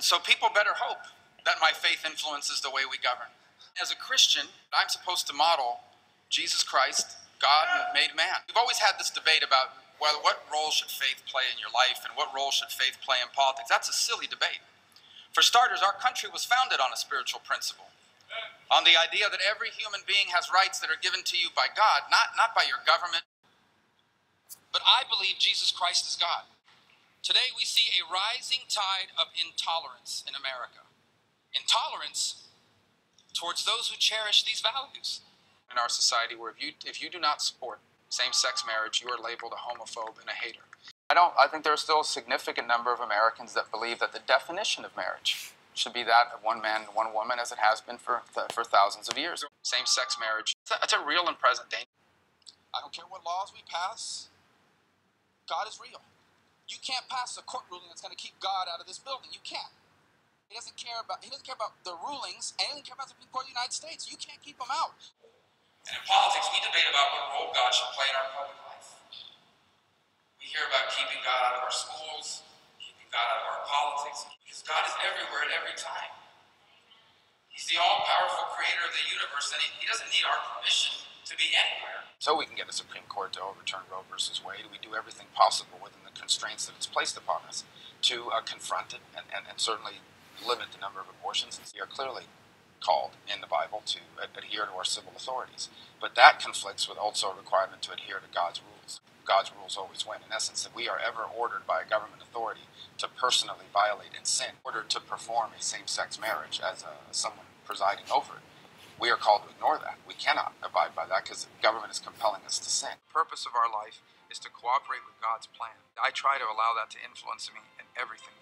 And so people better hope that my faith influences the way we govern. As a Christian, I'm supposed to model Jesus Christ, God made man. We've always had this debate about, well, what role should faith play in your life and what role should faith play in politics? That's a silly debate. For starters, our country was founded on a spiritual principle, on the idea that every human being has rights that are given to you by God, not by your government. But I believe Jesus Christ is God. Today we see a rising tide of intolerance in America. Intolerance towards those who cherish these values. In our society where if you do not support same-sex marriage, you are labeled a homophobe and a hater. I think there are still a significant number of Americans that believe that the definition of marriage should be that of one man and one woman, as it has been for thousands of years. Same-sex marriage, that's a real and present danger. I don't care what laws we pass, God is real. You can't pass a court ruling that's going to keep God out of this building. You can't. He doesn't care about the rulings, and he doesn't care about the Supreme Court of the United States. You can't keep them out. And in politics, we debate about what role God should play in our public life. We hear about keeping God out of our schools, keeping God out of our politics, because God is everywhere at every time. He's the all-powerful creator of the universe, and he doesn't need our permission to be anywhere. So we can get a Supreme Court to overturn Roe versus Wade. We do everything possible within the constraints that it's placed upon us to confront it and certainly limit the number of abortions. We are clearly called in the Bible to adhere to our civil authorities. But that conflicts with also a requirement to adhere to God's rules. God's rules always win. In essence, if we are ever ordered by a government authority to personally violate and sin, in order to perform a same-sex marriage as someone presiding over it, we are called to ignore that. We cannot abide by that because the government is compelling us to sin. The purpose of our life is to cooperate with God's plan. I try to allow that to influence me in everything